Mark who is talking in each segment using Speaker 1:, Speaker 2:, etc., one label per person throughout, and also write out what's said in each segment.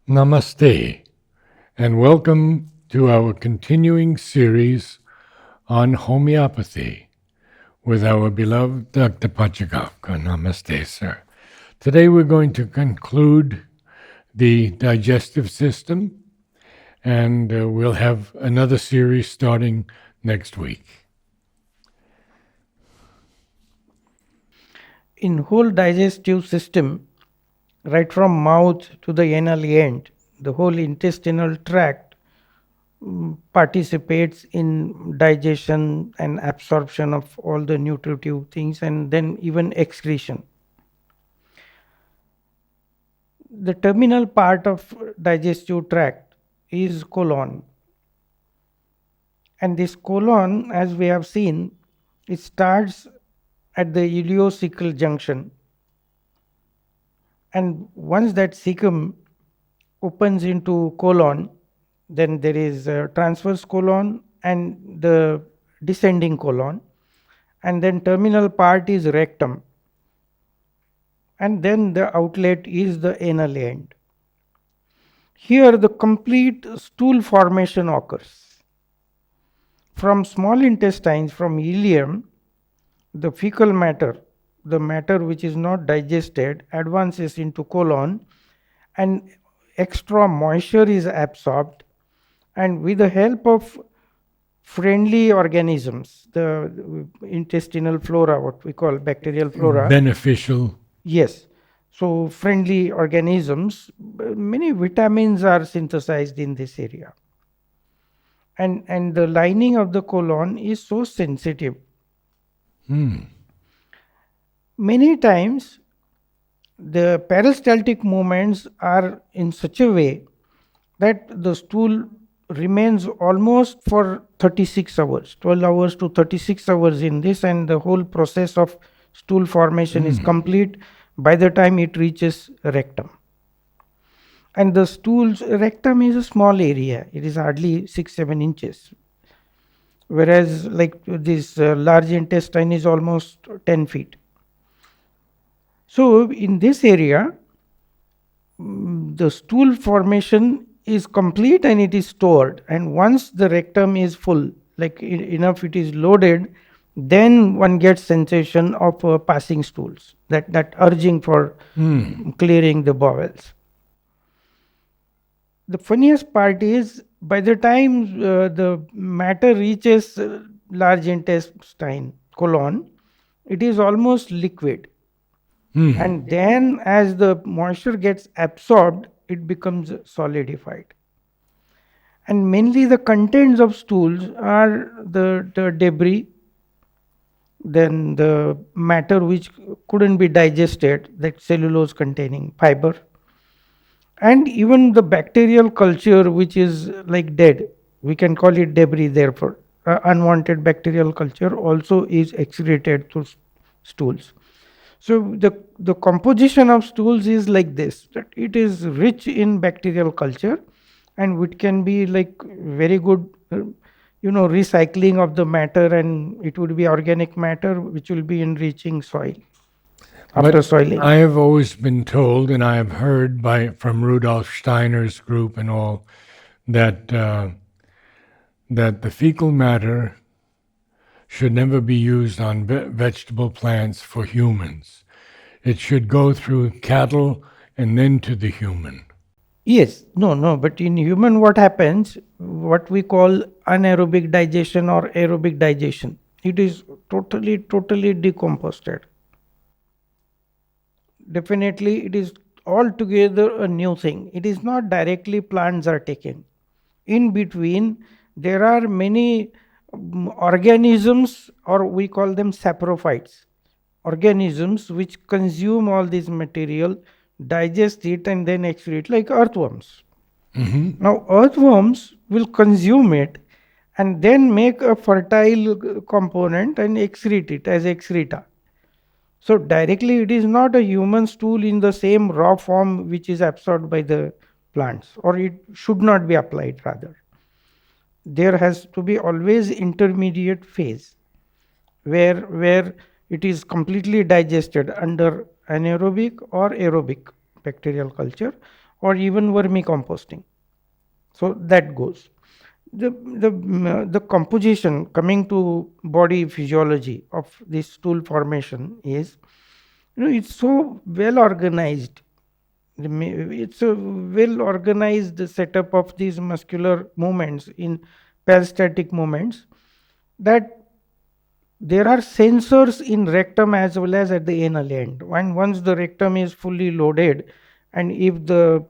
Speaker 1: Namaste, and welcome to our continuing series on homeopathy with our beloved Dr. Pachegaonkar. Namaste, sir. Today we're going to conclude the digestive system, and we'll have another series starting next week.
Speaker 2: In whole digestive system, right from mouth to the anal end, the whole intestinal tract participates in digestion and absorption of all the nutritive things, and then even excretion. The terminal part of digestive tract is colon, and this colon, as we have seen, it starts at the ileocecal junction, and once that cecum opens into colon, then there is a transverse colon and the descending colon, and then terminal part is rectum, and then the outlet is the anal end. Here the complete stool formation occurs. From small intestines, from ileum, the fecal matter, the matter which is not digested, advances into colon, and extra moisture is absorbed, and with the help of friendly organisms, the intestinal flora, what we call bacterial flora.
Speaker 1: Beneficial.
Speaker 2: Yes. So, friendly organisms, many vitamins are synthesized in this area. And the lining of the colon is so sensitive. Many times, the peristaltic movements are in such a way that the stool remains almost for 36 hours, 12 hours to 36 hours in this, and the whole process of stool formation is complete by the time it reaches rectum. And the stool's rectum is a small area, it is hardly 6-7 inches, whereas like this large intestine is almost 10 feet. So in this area, the stool formation is complete and it is stored, and once the rectum is full, like enough it is loaded, then one gets sensation of passing stools, that urging for clearing the bowels. The funniest part is by the time the matter reaches large intestine, colon, it is almost liquid. And then as the moisture gets absorbed, it becomes solidified. And mainly the contents of stools are the debris, then the matter which couldn't be digested, like cellulose containing fiber, and even the bacterial culture which is like dead. We can call it debris, therefore. Unwanted bacterial culture also is excreted through stools. So the composition of stools is like this, that it is rich in bacterial culture, and which can be like very good recycling of the matter, and it would be organic matter which will be enriching soil after
Speaker 1: But
Speaker 2: soiling.
Speaker 1: I have always been told, and I have heard from Rudolf Steiner's group and all, that that the fecal matter should never be used on vegetable plants for humans. It should go through cattle and then to the human.
Speaker 2: Yes, no, but in human what happens, what we call anaerobic digestion or aerobic digestion, it is totally decomposted. Definitely it is altogether a new thing. It is not directly plants are taken. In between, there are many organisms, or we call them saprophytes, organisms which consume all this material, digest it, and then excrete, like earthworms. Now, earthworms will consume it and then make a fertile component and excrete it as excreta. So, directly, it is not a human stool in the same raw form which is absorbed by the plants, or it should not be applied rather. There has to be always intermediate phase where it is completely digested under anaerobic or aerobic bacterial culture, or even vermicomposting. So that goes. The composition, coming to body physiology of this stool formation, is, it's so well organized. It's a well organized setup of these muscular movements in peristaltic movements, that there are sensors in rectum as well as at the anal end. And once the rectum is fully loaded, and if the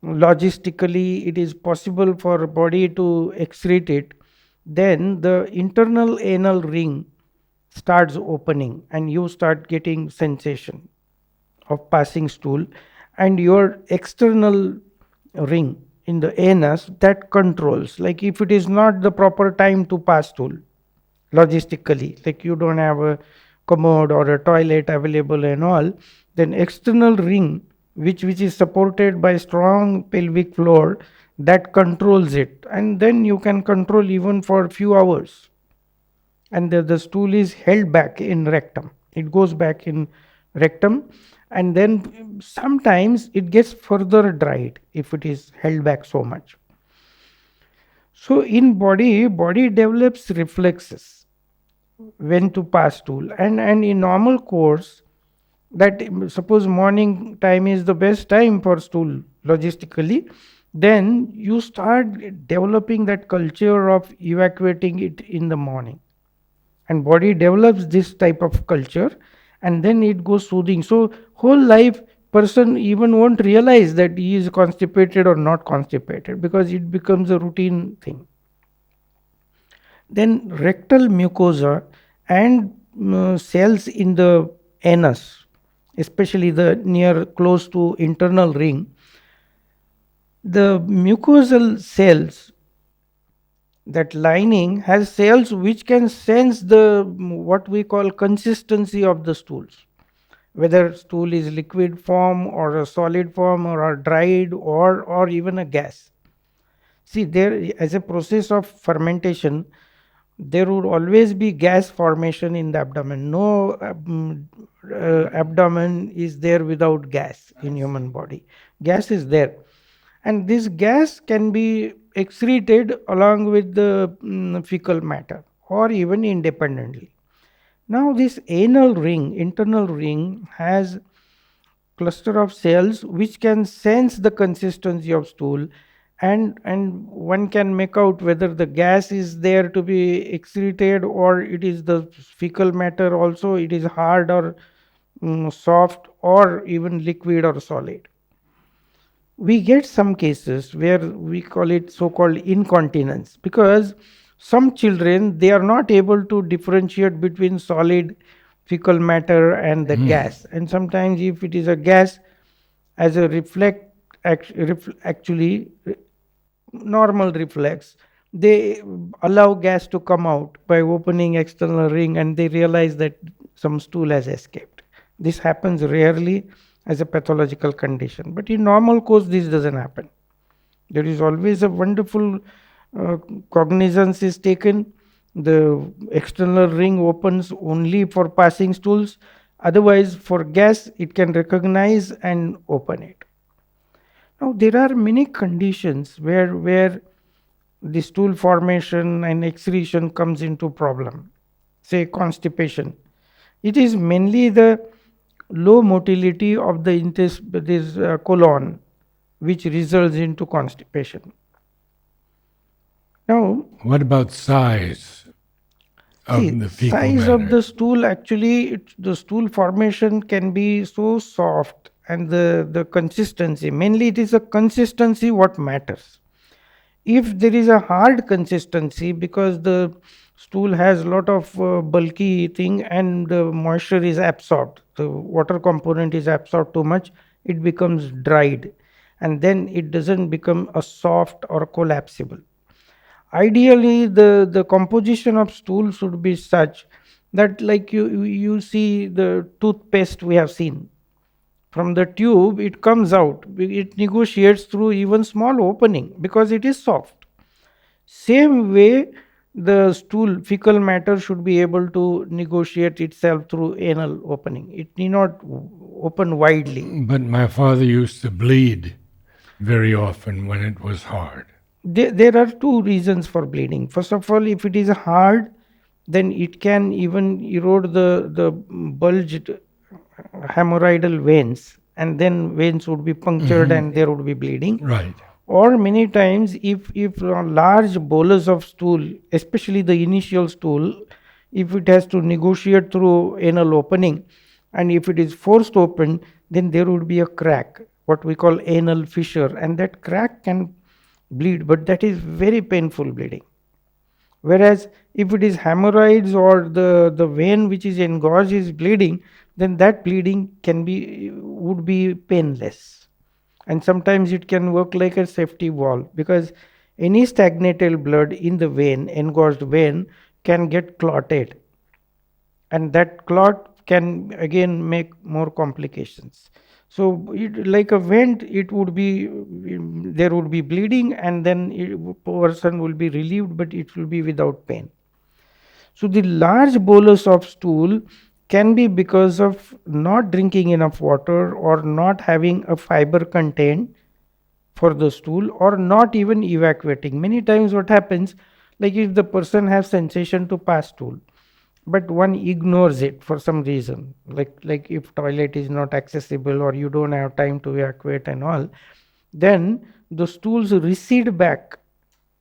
Speaker 2: logistically it is possible for body to excrete it, then the internal anal ring starts opening and you start getting sensation of passing stool, and your external ring in the anus that controls, like if it is not the proper time to pass stool logistically, like you don't have a commode or a toilet available and all, then external ring, which is supported by strong pelvic floor, that controls it, and then you can control even for few hours. And the stool is held back in rectum, it goes back in rectum, and then sometimes it gets further dried if it is held back so much. So in body develops reflexes when to pass stool, and in normal course, that suppose morning time is the best time for stool logistically, then you start developing that culture of evacuating it in the morning, and body develops this type of culture, and then it goes soothing. So whole life person even won't realize that he is constipated or not constipated, because it becomes a routine thing. Then rectal mucosa and cells in the anus, especially the near close to internal ring, the mucosal cells, that lining has cells which can sense the what we call consistency of the stools, whether stool is liquid form or a solid form or a dried or even a gas. See, there as a process of fermentation, there would always be gas formation in the abdomen. No abdomen is there without gas in human body. Gas is there, and this gas can be excreted along with the fecal matter or even independently. Now this anal ring, internal ring, has cluster of cells which can sense the consistency of stool, and one can make out whether the gas is there to be excreted, or it is the fecal matter also, it is hard or soft or even liquid or solid. We get some cases where we call it so called incontinence, because some children, they are not able to differentiate between solid fecal matter and the gas, and sometimes if it is a gas, as a actually normal reflex, they allow gas to come out by opening external ring, and they realize that some stool has escaped. This happens rarely as a pathological condition, but in normal course this doesn't happen. There is always a wonderful uh, cognizance is taken. The external ring opens only for passing stools, otherwise for gas it can recognize and open it. Now there are many conditions where the stool formation and excretion comes into problem. Say constipation. It is mainly the low motility of the this colon which results into constipation. Now,
Speaker 1: What about size
Speaker 2: see,
Speaker 1: of the fecal
Speaker 2: size of
Speaker 1: matter?
Speaker 2: the stool, actually, the stool formation can be so soft, and the consistency, mainly it is a consistency what matters. If there is a hard consistency, because the stool has a lot of bulky thing and the moisture is absorbed, the water component is absorbed too much, it becomes dried, and then it doesn't become a soft or collapsible. Ideally the composition of stool should be such that, like you see the toothpaste we have seen, from the tube it comes out, it negotiates through even small opening because it is soft. Same way, the stool fecal matter should be able to negotiate itself through anal opening, it need not open widely.
Speaker 1: But my father used to bleed very often when it was hard.
Speaker 2: There are two reasons for bleeding. First of all, if it is hard, then it can even erode the bulged hemorrhoidal veins, and then veins would be punctured and there would be bleeding.
Speaker 1: Right.
Speaker 2: Or many times, if a large bolus of stool, especially the initial stool, if it has to negotiate through anal opening, and if it is forced open, then there would be a crack, what we call anal fissure, and that crack can bleed, but that is very painful bleeding. Whereas if it is hemorrhoids or the vein which is engorged is bleeding, then that bleeding can be would be painless, and sometimes it can work like a safety valve, because any stagnated blood in the vein, engorged vein, can get clotted, and that clot can again make more complications. So like a vent, it would be, there would be bleeding, and then person will be relieved, but it will be without pain. So the large bolus of stool can be because of not drinking enough water, or not having a fiber content for the stool, or not even evacuating. Many times what happens, like if the person has sensation to pass stool, but one ignores it for some reason, like if toilet is not accessible, or you don't have time to evacuate and all, then the stools recede back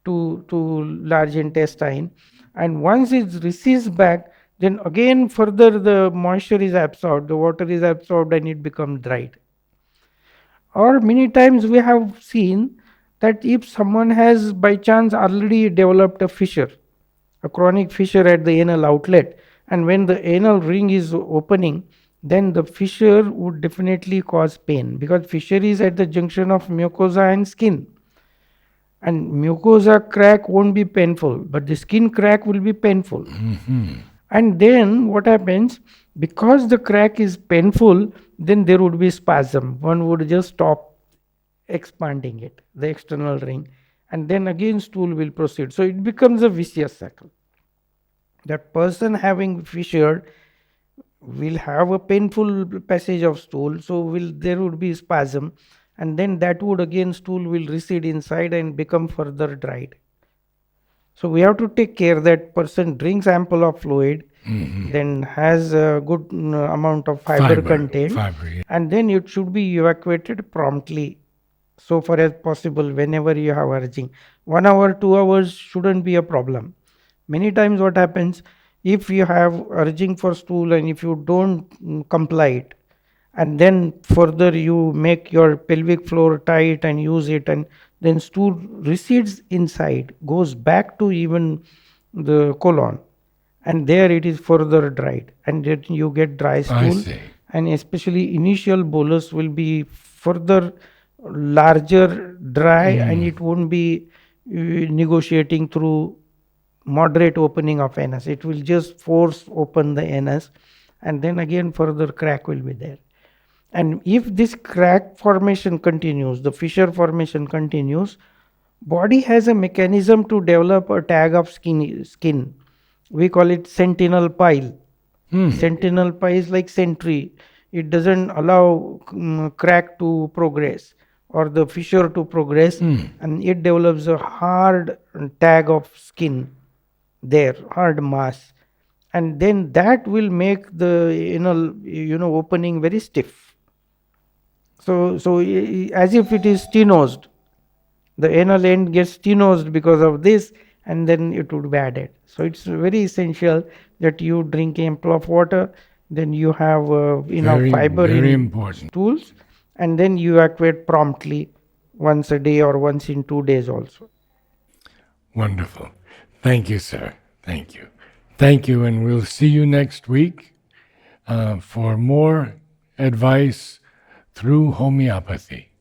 Speaker 2: to large intestine, and once it recedes back, then again further the moisture is absorbed, the water is absorbed, and it becomes dried. Or many times we have seen that if someone has by chance already developed a fissure, a chronic fissure at the anal outlet, and when the anal ring is opening, then the fissure would definitely cause pain, because fissure is at the junction of mucosa and skin, and mucosa crack won't be painful, but the skin crack will be painful. And then what happens, because the crack is painful, then there would be spasm, one would just stop expanding it, the external ring, and then again stool will proceed, so it becomes a vicious cycle. That person having fissure will have a painful passage of stool, so will there would be spasm, and then that would again stool will recede inside and become further dried. So we have to take care that person drinks ample of fluid, then has a good amount of fiber content,
Speaker 1: Fiber, yeah.
Speaker 2: and then it should be evacuated promptly, so far as possible, whenever you have urging. 1 hour, 2 hours shouldn't be a problem. Many times what happens, if you have urging for stool and if you don't comply it, and then further you make your pelvic floor tight and use it, and then stool recedes inside, goes back to even the colon, and there it is further dried, and then you get dry
Speaker 1: I
Speaker 2: stool,
Speaker 1: see.
Speaker 2: and especially initial bolus will be further larger, dry, and it won't be negotiating through moderate opening of anus, it will just force open the anus, and then again further crack will be there. And if this crack formation continues, the fissure formation continues, body has a mechanism to develop a tag of skin. We call it sentinel pile. Sentinel pile is like sentry. It doesn't allow crack to progress or the fissure to progress, and it develops a hard tag of skin there, hard mass, and then that will make the anal opening very stiff. So as if it is stenosed, the anal end gets stenosed because of this, and then it would be added. So it's very essential that you drink ample of water, then you have enough fiber
Speaker 1: very
Speaker 2: in
Speaker 1: important.
Speaker 2: stools, and then you evacuate promptly once a day or once in 2 days also.
Speaker 1: Wonderful. Thank you, sir. Thank you. Thank you, and we'll see you next week for more advice through homeopathy.